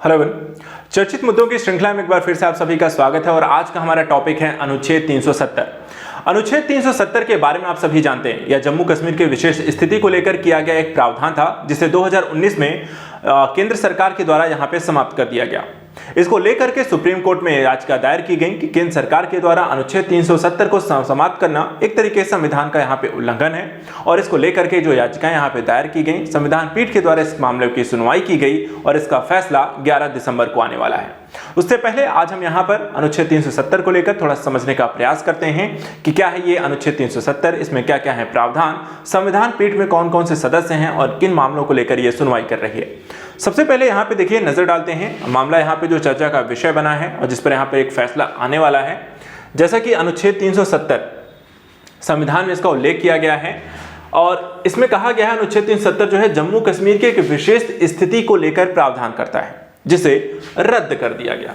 Hello everyone, चर्चित मुद्दों की श्रृंखला में एक बार फिर से आप सभी का स्वागत है। और आज का हमारा टॉपिक है अनुच्छेद 370। अनुच्छेद 370 के बारे में आप सभी जानते हैं, यह जम्मू कश्मीर के विशेष स्थिति को लेकर किया गया एक प्रावधान था, जिसे 2019 में केंद्र सरकार के द्वारा यहां पे समाप्त कर दिया गया। इसको लेकर के सुप्रीम कोर्ट में याचिका दायर की गई कि केंद्र सरकार के द्वारा अनुच्छेद 370 को समाप्त करना एक तरीके से संविधान का यहाँ पे उल्लंघन है। और इसको लेकर के जो याचिकाएं यहाँ पे दायर की गई, संविधान पीठ के द्वारा इस मामले की सुनवाई की गई और इसका फैसला 11 दिसंबर को आने वाला है। उससे पहले आज हम यहाँ पर अनुच्छेद 370 को लेकर थोड़ा समझने का प्रयास करते हैं कि क्या है ये अनुच्छेद 370, इसमें क्या क्या है प्रावधान, संविधान पीठ में कौन कौन से सदस्य हैं और किन मामलों को लेकर ये सुनवाई कर रही है। सबसे पहले यहाँ पे देखिए, नजर डालते हैं मामला यहाँ पे जो चर्चा का विषय बना है और जिस पर यहाँ पे एक फैसला आने वाला है। जैसा कि अनुच्छेद 370 संविधान में इसका उल्लेख किया गया है और इसमें कहा गया है अनुच्छेद 370 जो है जम्मू कश्मीर के एक विशेष स्थिति को लेकर प्रावधान करता है, जिसे रद्द कर दिया गया।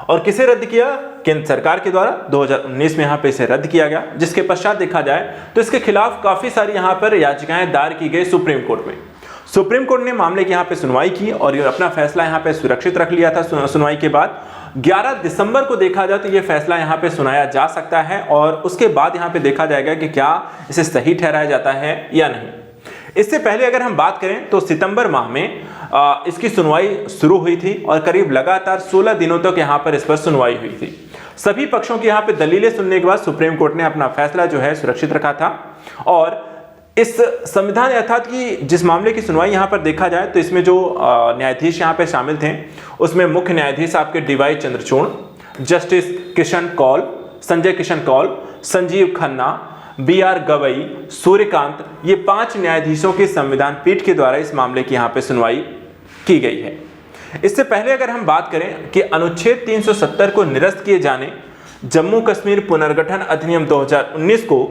और किसे रद्द किया? केंद्र सरकार के द्वारा 2019 में यहाँ पे इसे रद्द किया गया, जिसके पश्चात देखा जाए तो इसके खिलाफ काफी सारी यहाँ पर याचिकाएं दायर की गई सुप्रीम कोर्ट में। सुप्रीम कोर्ट ने मामले की यहाँ पे सुनवाई की और ये अपना फैसला यहाँ पे सुरक्षित रख लिया था। सुनवाई के बाद 11 दिसंबर को देखा जाए तो ये फैसला यहाँ पे सुनाया जा सकता है और उसके बाद यहाँ पे देखा जाएगा कि क्या इसे सही ठहराया जाता है या नहीं। इससे पहले अगर हम बात करें तो सितंबर माह में इसकी सुनवाई शुरू हुई थी और करीब लगातार 16 दिनों तक यहाँ पर इस पर सुनवाई हुई थी। सभी पक्षों की यहाँ पे दलीलें सुनने के बाद सुप्रीम कोर्ट ने अपना फैसला जो है सुरक्षित रखा था। और इस संविधान अर्थात कि जिस मामले की सुनवाई यहाँ पर देखा जाए तो इसमें जो न्यायाधीश यहाँ पे शामिल थे, उसमें मुख्य न्यायाधीश आपके DY Chandrachud, justice Kishan Kaul, Sanjay Kishan Kaul, Sanjiv Khanna, BR Gavai, Suryakant, ये 5 न्यायाधीशों की संविधान पीठ के द्वारा इस मामले की यहाँ पे सुनवाई की गई है। इससे पहले अगर हम बात करें कि अनुच्छेद 370 को निरस्त किए जाने, जम्मू कश्मीर पुनर्गठन अधिनियम 2019 को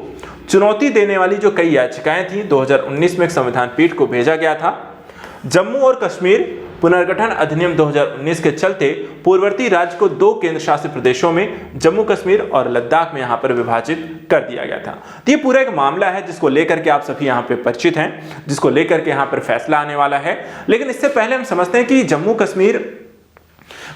चुनौती देने वाली जो कई याचिकाएं थी 2019 में एक संविधान पीठ को भेजा गया था। जम्मू और कश्मीर पुनर्गठन अधिनियम 2019 के चलते पूर्ववर्ती राज्य को 2 केंद्र शासित प्रदेशों में जम्मू कश्मीर और लद्दाख में यहां पर विभाजित कर दिया गया था। तो ये पूरा एक मामला है जिसको लेकर के आप सभी यहां पे परिचित हैं, जिसको लेकर के यहां पर फैसला आने वाला है। लेकिन इससे पहले हम समझते हैं कि जम्मू कश्मीर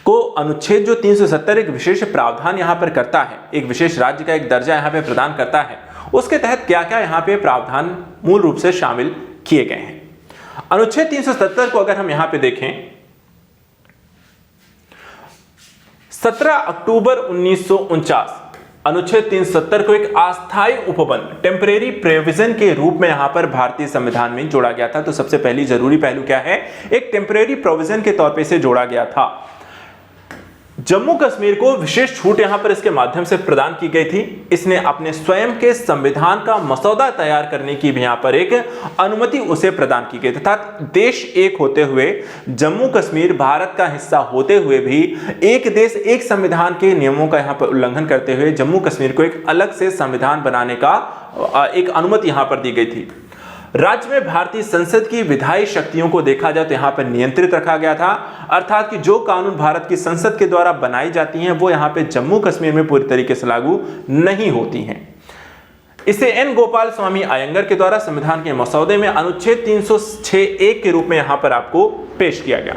को अनुच्छेद जो 370 एक विशेष प्रावधान यहां पर करता है, एक विशेष राज्य का एक दर्जा यहां पे प्रदान करता है, उसके तहत क्या क्या यहां पे प्रावधान मूल रूप से शामिल किए गए हैं। अनुच्छेद 370 को अगर हम यहां पे देखें, 17 अक्टूबर 1949 अनुच्छेद 370 को एक अस्थायी उपबंध टेम्परेरी प्रोविजन के रूप में यहां पर भारतीय संविधान में जोड़ा गया था। तो सबसे पहली जरूरी पहलू क्या है? एक टेम्परेरी प्रोविजन के तौर पे इसे जोड़ा गया था। जम्मू कश्मीर को विशेष छूट यहां पर इसके माध्यम से प्रदान की गई थी। इसने अपने स्वयं के संविधान का मसौदा तैयार करने की भी यहां पर एक अनुमति उसे प्रदान की गई थी। अर्थात देश एक होते हुए, जम्मू कश्मीर भारत का हिस्सा होते हुए भी एक देश एक संविधान के नियमों का यहां पर उल्लंघन करते हुए जम्मू कश्मीर को एक अलग से संविधान बनाने का एक अनुमति यहां पर दी गई थी। राज्य में भारतीय संसद की विधायी शक्तियों को देखा जाए तो यहां पर नियंत्रित रखा गया था। अर्थात कि जो कानून भारत की संसद के द्वारा बनाई जाती हैं वो यहां पे जम्मू कश्मीर में पूरी तरीके से लागू नहीं होती हैं। इसे N गोपाल स्वामी अयंगर के द्वारा संविधान के मसौदे में अनुच्छेद 306(1) के रूप में यहां पर आपको पेश किया गया।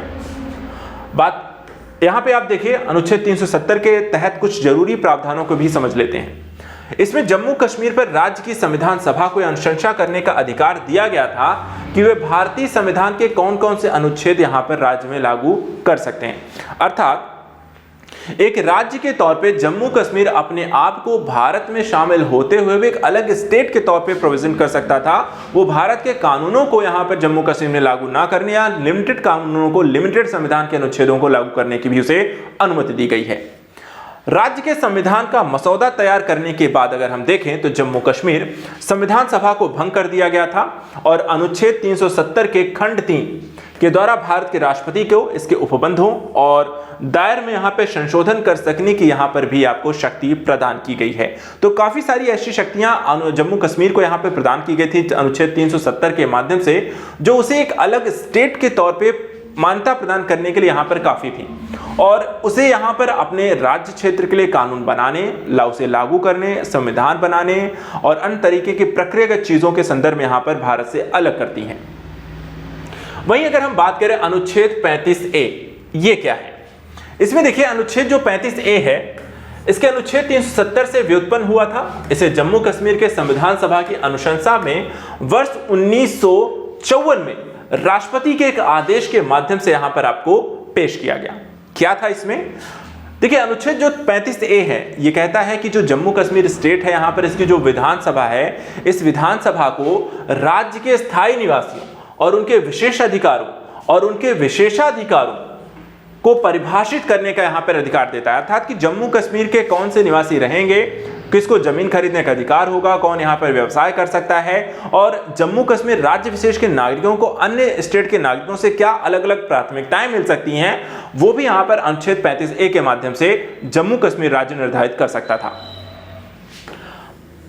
बात यहां पे आप देखिए, अनुच्छेद 370 के तहत कुछ जरूरी प्रावधानों को भी समझ लेते हैं। इसमें जम्मू कश्मीर पर राज्य की संविधान सभा को अनुशंसा करने का अधिकार दिया गया था कि वे भारतीय संविधान के कौन कौन से अनुच्छेद यहां पर राज्य में लागू कर सकते हैं। अर्थात एक राज्य के तौर पे जम्मू कश्मीर अपने आप को भारत में शामिल होते हुए भी एक अलग स्टेट के तौर पे प्रोविजन कर सकता था। वो भारत के कानूनों को यहां पर जम्मू कश्मीर में लागू ना करने या लिमिटेड कानूनों को, लिमिटेड संविधान के अनुच्छेदों को लागू करने की भी उसे अनुमति दी गई है। राज्य के संविधान का मसौदा तैयार करने के बाद अगर हम देखें तो जम्मू कश्मीर संविधान सभा को भंग कर दिया गया था और अनुच्छेद 370 के खंड 3 के द्वारा भारत के राष्ट्रपति को इसके उपबंधों और दायर में यहां पे संशोधन कर सकने की यहां पर भी आपको शक्ति प्रदान की गई है। तो काफी सारी ऐसी शक्तियां जम्मू कश्मीर को यहां पे प्रदान की गई थी अनुच्छेद 370 के माध्यम से, जो उसे एक अलग स्टेट के तौर पे मान्यता प्रदान करने के लिए यहां पर काफी थी और उसे यहां पर अपने राज्य क्षेत्र के लिए कानून बनाने, उसे लागू करने, संविधान बनाने और अन्य तरीके की प्रक्रियागत चीजों के संदर्भ में यहां पर भारत से अलग करती हैं। वहीं अगर हम बात करें अनुच्छेद 35(a), ये क्या है? इसमें देखिए अनुच्छेद जो 35A है, इसके अनुच्छेद 370 से व्युत्पन्न हुआ था। इसे जम्मू कश्मीर के संविधान सभा की अनुशंसा में वर्ष 1954 में राष्ट्रपति के एक आदेश के माध्यम से यहां पर आपको पेश किया गया। क्या था इसमें? देखिए अनुच्छेद जो 35A है ये कहता है कि जो जम्मू कश्मीर स्टेट है यहां पर इसकी जो विधानसभा है, इस विधानसभा को राज्य के स्थायी निवासियों और उनके विशेष अधिकारों और उनके विशेषाधिकारों को परिभाषित करने का यहां पर अधिकार देता है। अर्थात कि जम्मू कश्मीर के कौन से निवासी रहेंगे, किसको जमीन खरीदने का अधिकार होगा, कौन यहां पर व्यवसाय कर सकता है, और जम्मू कश्मीर राज्य विशेष के नागरिकों को अन्य स्टेट के नागरिकों से क्या अलग अलग प्राथमिकताएं मिल सकती हैं, वो भी यहां पर अनुच्छेद 35A के माध्यम से जम्मू कश्मीर राज्य निर्धारित कर सकता था।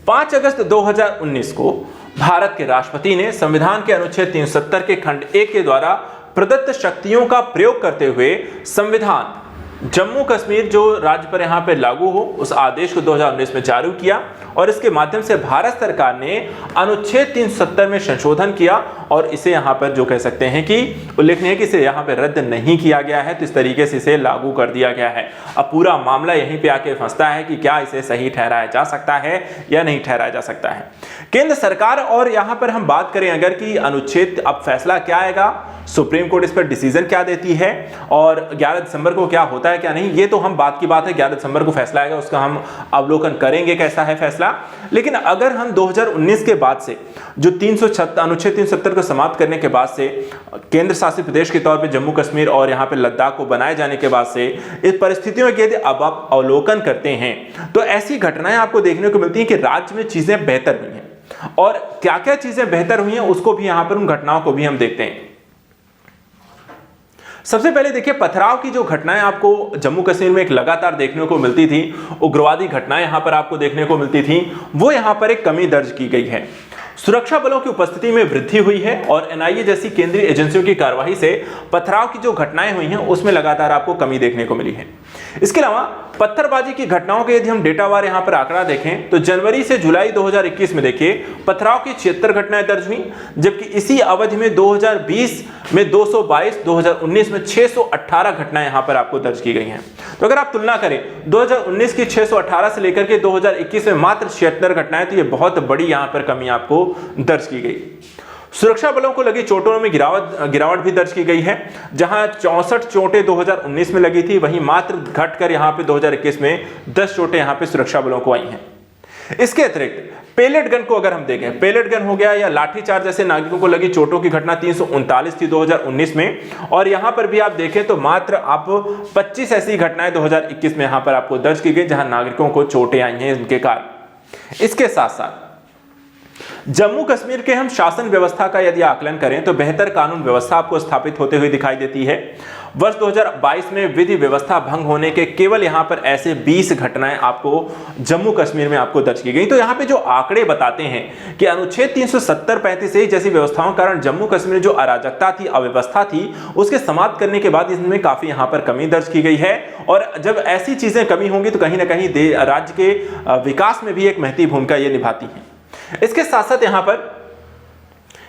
5 अगस्त 2019 को भारत के राष्ट्रपति ने संविधान के अनुच्छेद 370 के खंड 1 के द्वारा प्रदत्त शक्तियों का प्रयोग करते हुए संविधान जम्मू कश्मीर जो राज्य पर यहां पे लागू हो उस आदेश को 2019 में जारी किया, और इसके माध्यम से भारत सरकार ने अनुच्छेद 370 में संशोधन किया और इसे यहां पर जो कह सकते हैं कि उल्लेखनीय है कि इसे यहां पे रद्द नहीं किया गया है, तो इस तरीके से इसे लागू कर दिया गया है। अब पूरा मामला यहीं पे आके फंसता है कि क्या इसे सही ठहराया जा सकता है या नहीं ठहराया जा सकता है। केंद्र सरकार, और यहां पर हम बात करें अगर कि अनुच्छेद अब फैसला क्या आएगा, सुप्रीम कोर्ट इस पर डिसीजन क्या देती है और 11 दिसंबर को क्या होता है क्या नहीं, ये तो हम बात की बात है, 11 दिसंबर को फैसला आएगा, उसका हम अवलोकन करेंगे कैसा है फैसला। लेकिन अगर हम 2019 के बाद से जो अनुच्छेद 370 को समाप्त करने के बाद से केंद्र शासित प्रदेश के तौर पे जम्मू कश्मीर और यहाँ पे लद्दाख को बनाए जाने के बाद से इस परिस्थितियों के यदि अब आप अवलोकन करते हैं तो ऐसी घटनाएं आपको देखने को मिलती हैं कि राज्य में चीजें बेहतर हुई हैं, और क्या क्या चीजें बेहतर हुई हैं उसको भी यहां पर उन घटनाओं को भी हम देखते हैं। सबसे पहले देखिए पथराव की जो घटनाएं आपको जम्मू कश्मीर में एक लगातार देखने को मिलती थी, उग्रवादी घटनाएं यहां पर आपको देखने को मिलती थी, वो यहां पर एक कमी दर्ज की गई है। सुरक्षा बलों की उपस्थिति में वृद्धि हुई है और एनआईए जैसी केंद्रीय एजेंसियों की कार्रवाई से पथराव की जो घटनाएं हुई हैं उसमें लगातार आपको कमी देखने को मिली है। इसके अलावा पत्थरबाजी की घटनाओं के यदि हम डेटावार यहां पर आंकड़ा देखें तो जनवरी से जुलाई 2021 में देखिए पथराव की 76 घटनाएं दर्ज हुई, जबकि इसी अवधि में 2020 में 222, 2019 में 618 घटनाएं यहां पर आपको दर्ज की गई हैं। तो अगर आप तुलना करें 2019 की 618 से लेकर के 2021 में मात्र 76 घटनाएं, तो ये बहुत बड़ी यहां पर कमी आपको दर्ज की गई। सुरक्षा बलों को लगी चोटों में गिरावट भी दर्ज की गई है, जहां 64 चोटें 2019 में लगी थी, वहीं मात्र घटकर यहां पे 2021 में 10 चोटें यहां पे सुरक्षा बलों को आई हैं। इसके अतिरिक्त पेलेट गन को अगर हम देखें, पेलेट गन हो गया या लाठीचार्ज जैसे नागरिकों को लगी चोटों की घटना 339 थी 2019 में, और यहां पर भी आप देखें तो मात्र आप 25 ऐसी घटनाएं 2021 में यहां पर आपको दर्ज की गई जहां नागरिकों को चोटें आई हैं इनके कारण। इसके साथ साथ जम्मू कश्मीर के हम शासन व्यवस्था का यदि आकलन करें तो बेहतर कानून व्यवस्था आपको स्थापित होते हुए दिखाई देती है। वर्ष 2022 में विधि व्यवस्था भंग होने के केवल यहां पर ऐसे 20 घटनाएं आपको जम्मू कश्मीर में आपको दर्ज की गई। तो यहां पे जो आंकड़े बताते हैं कि अनुच्छेद 370 35 जैसी व्यवस्थाओं के कारण जम्मू कश्मीर में जो अराजकता थी, अव्यवस्था थी, उसके समाप्त करने के बाद इसमें काफी यहां पर कमी दर्ज की गई है, और जब ऐसी चीजें कमी होंगी तो कहीं ना कहीं राज्य के विकास में भी एक महती भूमिका ये निभाती है। इसके साथ साथ यहां पर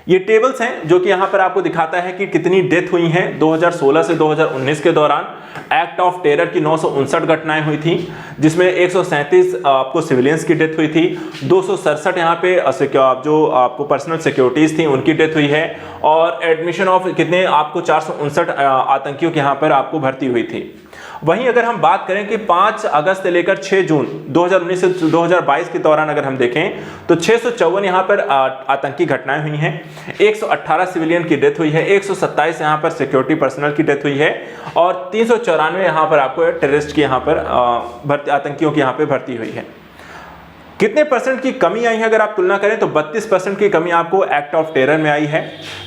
ये टेबल्स हैं जो कि यहां पर आपको दिखाता है कि कितनी डेथ हुई हैं 2016 से 2019 के दौरान। एक्ट ऑफ टेरर की 959 घटनाएं हुई थी, जिसमें 137 आपको सिविलियंस की डेथ हुई थी, 267 यहां पे जो आपको पर्सनल सिक्योरिटीज थी उनकी डेथ हुई है, और एडमिशन ऑफ कितने आपको 459 आतंकियों के यहां पर आपको भर्ती हुई थी। वहीं अगर हम बात करें कि 5 अगस्त से लेकर 6 जून 2019 से 2022 के दौरान अगर हम देखें तो 654 यहां पर आतंकी घटनाएं हुई हैं, 118 सिविलियन की डेथ हुई है, 127 यहां पर सिक्योरिटी पर्सनल की डेथ हुई है, और 394 यहां पर आपको टेररिस्ट की यहां पर आतंकियों की यहां पर भर्ती हुई है। कितने परसेंट की कमी आई है अगर आप तुलना करें तो 32% की कमी आपको एक्ट ऑफ टेरर में आई है,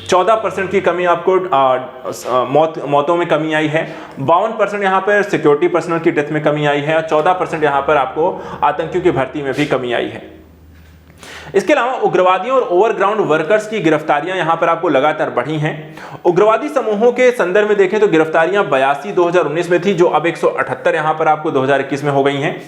14% की कमी आपको मौतों में कमी आई है, 52% यहाँ पर सिक्योरिटी पर्सनल की डेथ में कमी आई है, और 14% यहाँ पर आपको आतंकियों की भर्ती में भी कमी आई है। इसके अलावा उग्रवादियों और ओवरग्राउंड वर्कर्स की गिरफ्तारियां यहां पर आपको लगातार बढ़ी हैं। उग्रवादी समूहों के संदर्भ में देखें तो गिरफ्तारियां 82 2019 में थी, जो अब 178 यहां पर आपको 2021 में हो गई हैं।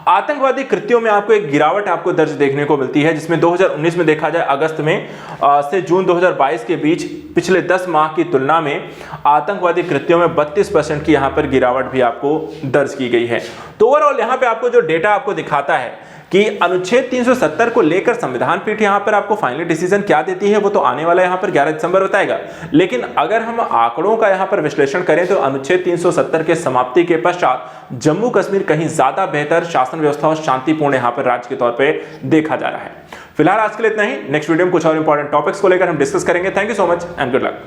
आतंकवादी कृत्यों में आपको एक गिरावट आपको दर्ज देखने को मिलती है, जिसमें 2019 में देखा जाए अगस्त में से जून 2022 के बीच पिछले 10 माह की तुलना में आतंकवादी कृत्यों में 32% की यहां पर गिरावट भी आपको दर्ज की गई है। तो ओवरऑल यहां पे आपको जो डेटा आपको दिखाता है कि अनुच्छेद 370 को लेकर संविधान पीठ यहां पर आपको फाइनली डिसीजन क्या देती है वो तो आने वाला यहां पर 11 दिसंबर बताएगा। लेकिन अगर हम आंकड़ों का यहां पर विश्लेषण करें तो अनुच्छेद 370 के समाप्ति के पश्चात जम्मू कश्मीर कहीं ज्यादा बेहतर शासन व्यवस्था और शांतिपूर्ण यहां पर राज्य के तौर पर देखा जा रहा है। फिलहाल आज के लिए इतना ही। नेक्स्ट वीडियो में कुछ और इंपॉर्टेंट टॉपिक्स को लेकर हम डिस्कस करेंगे। Thank you so much and good luck.